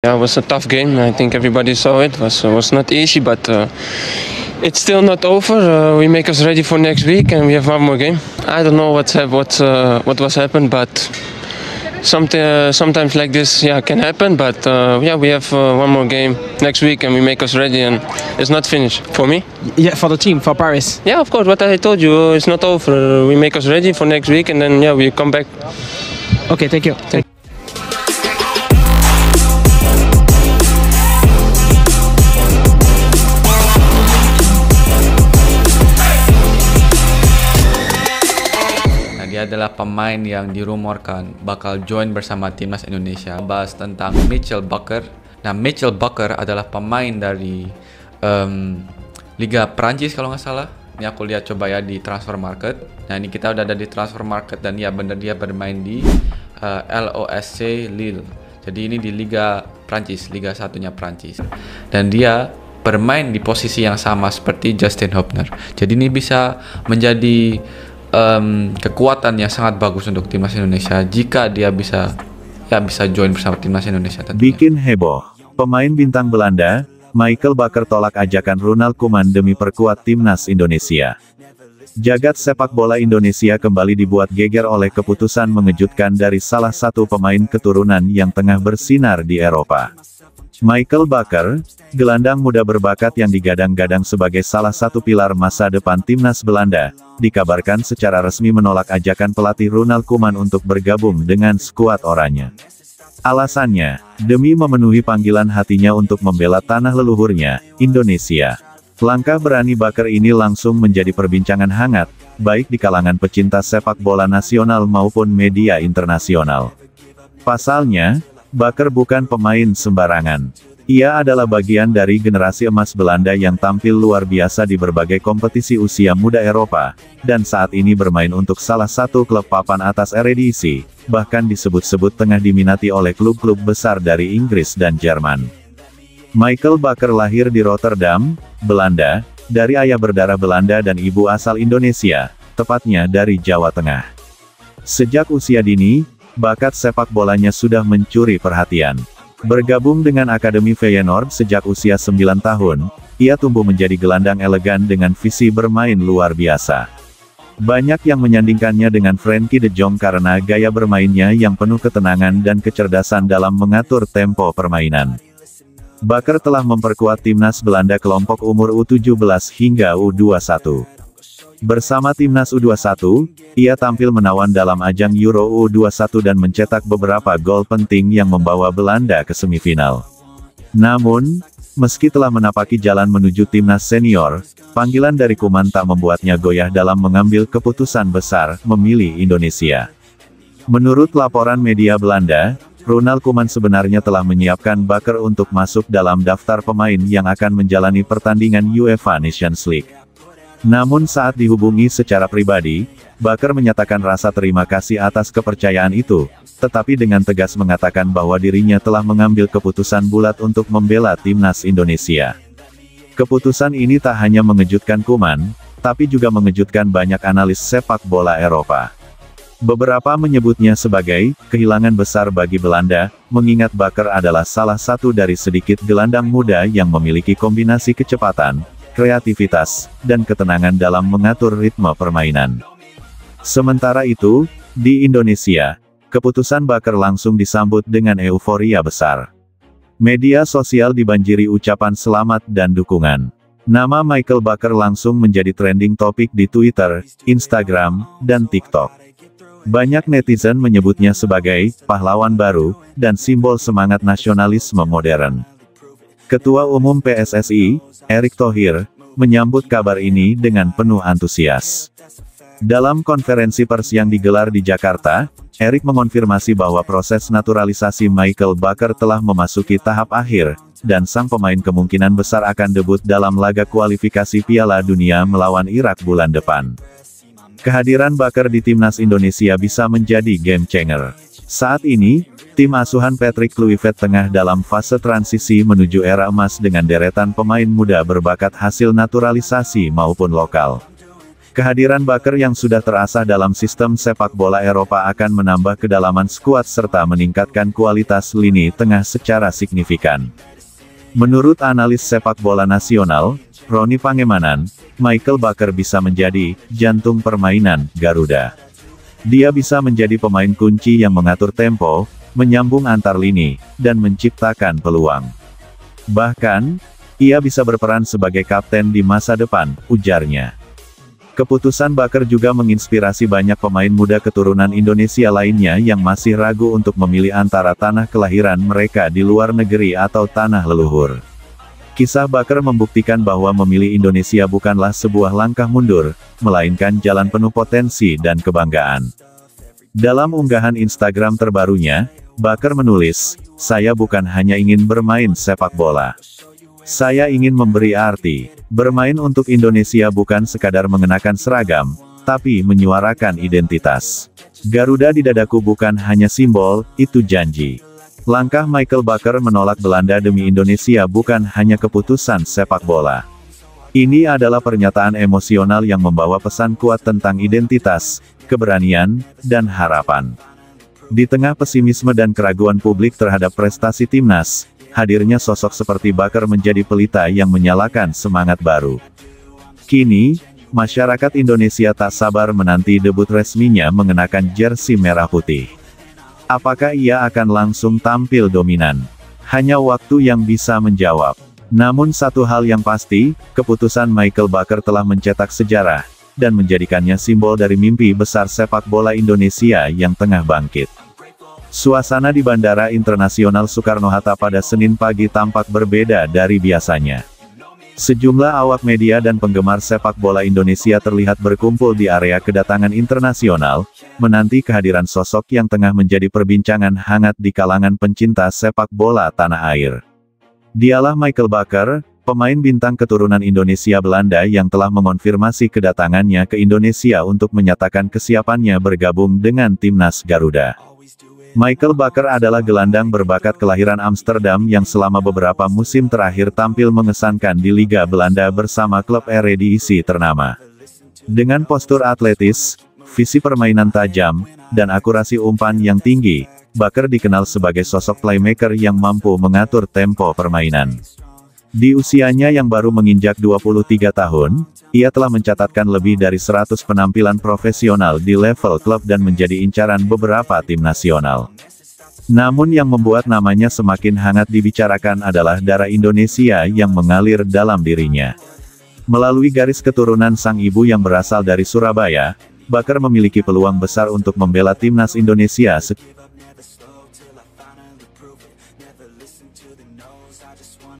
Yeah, it was a tough game. I think everybody saw it. Was not easy, but it's still not over. We make us ready for next week, and we have one more game. I don't know what was happened, but sometimes like this, yeah, can happen. But yeah, we have one more game next week, and we make us ready, and it's not finished for me. Yeah, for the team, for Paris. Yeah, of course. What I told you, it's not over. We make us ready for next week, and then yeah, we come back. Okay, thank you. Dia adalah pemain yang dirumorkan bakal join bersama timnas Indonesia. Bahas tentang Mitchell Bakker. Nah, Mitchell Bakker adalah pemain dari Liga Prancis kalau nggak salah. Ini aku lihat coba ya di transfer market. Nah, ini kita udah ada di transfer market dan ya bener dia bermain di LOSC Lille. Jadi ini di Liga Prancis, Liga satunya Prancis. Dan dia bermain di posisi yang sama seperti Justin Hubner. Jadi ini bisa menjadi kekuatan yang sangat bagus untuk timnas Indonesia jika dia bisa join bersama timnas Indonesia tentunya. Bikin heboh. Pemain bintang Belanda, Michael Bakker tolak ajakan Ronald Koeman demi perkuat timnas Indonesia. Jagat sepak bola Indonesia kembali dibuat geger oleh keputusan mengejutkan dari salah satu pemain keturunan yang tengah bersinar di Eropa. Michael Bakker, gelandang muda berbakat yang digadang-gadang sebagai salah satu pilar masa depan timnas Belanda, dikabarkan secara resmi menolak ajakan pelatih Ronald Koeman untuk bergabung dengan skuad oranye. Alasannya, demi memenuhi panggilan hatinya untuk membela tanah leluhurnya, Indonesia. Langkah berani Bakker ini langsung menjadi perbincangan hangat, baik di kalangan pecinta sepak bola nasional maupun media internasional. Pasalnya, Bakker bukan pemain sembarangan. Ia adalah bagian dari generasi emas Belanda yang tampil luar biasa di berbagai kompetisi usia muda Eropa, dan saat ini bermain untuk salah satu klub papan atas Eredivisie, bahkan disebut-sebut tengah diminati oleh klub-klub besar dari Inggris dan Jerman. Michael Bakker lahir di Rotterdam, Belanda, dari ayah berdarah Belanda dan ibu asal Indonesia, tepatnya dari Jawa Tengah. Sejak usia dini, bakat sepak bolanya sudah mencuri perhatian. Bergabung dengan Akademi Feyenoord sejak usia 9 tahun, ia tumbuh menjadi gelandang elegan dengan visi bermain luar biasa. Banyak yang menyandingkannya dengan Frenkie de Jong karena gaya bermainnya yang penuh ketenangan dan kecerdasan dalam mengatur tempo permainan. Bakker telah memperkuat timnas Belanda kelompok umur U17 hingga U21. Bersama timnas U21, ia tampil menawan dalam ajang Euro U21 dan mencetak beberapa gol penting yang membawa Belanda ke semifinal. Namun, meski telah menapaki jalan menuju timnas senior, panggilan dari Koeman tak membuatnya goyah dalam mengambil keputusan besar, memilih Indonesia. Menurut laporan media Belanda, Ronald Koeman sebenarnya telah menyiapkan Bakker untuk masuk dalam daftar pemain yang akan menjalani pertandingan UEFA Nations League. Namun saat dihubungi secara pribadi, Bakker menyatakan rasa terima kasih atas kepercayaan itu, tetapi dengan tegas mengatakan bahwa dirinya telah mengambil keputusan bulat untuk membela timnas Indonesia. Keputusan ini tak hanya mengejutkan Koeman, tapi juga mengejutkan banyak analis sepak bola Eropa. Beberapa menyebutnya sebagai kehilangan besar bagi Belanda, mengingat Bakker adalah salah satu dari sedikit gelandang muda yang memiliki kombinasi kecepatan, kreativitas, dan ketenangan dalam mengatur ritme permainan. Sementara itu, di Indonesia, keputusan Bakker langsung disambut dengan euforia besar. Media sosial dibanjiri ucapan selamat dan dukungan. Nama Michael Bakker langsung menjadi trending topik di Twitter, Instagram, dan TikTok. Banyak netizen menyebutnya sebagai pahlawan baru dan simbol semangat nasionalisme modern. Ketua Umum PSSI, Erick Thohir, menyambut kabar ini dengan penuh antusias. Dalam konferensi pers yang digelar di Jakarta, Erick mengonfirmasi bahwa proses naturalisasi Michael Bakker telah memasuki tahap akhir, dan sang pemain kemungkinan besar akan debut dalam laga kualifikasi Piala Dunia melawan Irak bulan depan. Kehadiran Bakker di timnas Indonesia bisa menjadi game changer. Saat ini, tim asuhan Patrick Kluivert tengah dalam fase transisi menuju era emas dengan deretan pemain muda berbakat hasil naturalisasi maupun lokal. Kehadiran Bakar yang sudah terasah dalam sistem sepak bola Eropa akan menambah kedalaman skuad serta meningkatkan kualitas lini tengah secara signifikan. Menurut analis sepak bola nasional, Roni Pangemanan, Michael Bakar bisa menjadi jantung permainan Garuda. Dia bisa menjadi pemain kunci yang mengatur tempo, menyambung antar lini, dan menciptakan peluang. Bahkan, ia bisa berperan sebagai kapten di masa depan, ujarnya. Keputusan Bakar juga menginspirasi banyak pemain muda keturunan Indonesia lainnya yang masih ragu untuk memilih antara tanah kelahiran mereka di luar negeri atau tanah leluhur. Kisah Bakar membuktikan bahwa memilih Indonesia bukanlah sebuah langkah mundur, melainkan jalan penuh potensi dan kebanggaan. Dalam unggahan Instagram terbarunya, Bakar menulis, "Saya bukan hanya ingin bermain sepak bola. Saya ingin memberi arti. Bermain untuk Indonesia bukan sekadar mengenakan seragam, tapi menyuarakan identitas. Garuda di dadaku bukan hanya simbol, itu janji." Langkah Michael Bakar menolak Belanda demi Indonesia bukan hanya keputusan sepak bola. Ini adalah pernyataan emosional yang membawa pesan kuat tentang identitas, keberanian, dan harapan. Di tengah pesimisme dan keraguan publik terhadap prestasi timnas, hadirnya sosok seperti Bakar menjadi pelita yang menyalakan semangat baru. Kini, masyarakat Indonesia tak sabar menanti debut resminya mengenakan jersey merah putih. Apakah ia akan langsung tampil dominan? Hanya waktu yang bisa menjawab. Namun satu hal yang pasti, keputusan Michael Bakar telah mencetak sejarah, dan menjadikannya simbol dari mimpi besar sepak bola Indonesia yang tengah bangkit. Suasana di Bandara Internasional Soekarno-Hatta pada Senin pagi tampak berbeda dari biasanya. Sejumlah awak media dan penggemar sepak bola Indonesia terlihat berkumpul di area kedatangan internasional, menanti kehadiran sosok yang tengah menjadi perbincangan hangat di kalangan pencinta sepak bola tanah air. Dialah Michael Bakar, pemain bintang keturunan Indonesia Belanda yang telah mengonfirmasi kedatangannya ke Indonesia untuk menyatakan kesiapannya bergabung dengan timnas Garuda. Michael Bakar adalah gelandang berbakat kelahiran Amsterdam yang selama beberapa musim terakhir tampil mengesankan di Liga Belanda bersama klub Eredivisie ternama. Dengan postur atletis, visi permainan tajam, dan akurasi umpan yang tinggi, Bakar dikenal sebagai sosok playmaker yang mampu mengatur tempo permainan. Di usianya yang baru menginjak 23 tahun, ia telah mencatatkan lebih dari 100 penampilan profesional di level klub dan menjadi incaran beberapa tim nasional. Namun yang membuat namanya semakin hangat dibicarakan adalah darah Indonesia yang mengalir dalam dirinya. Melalui garis keturunan sang ibu yang berasal dari Surabaya, Bakar memiliki peluang besar untuk membela timnas Indonesia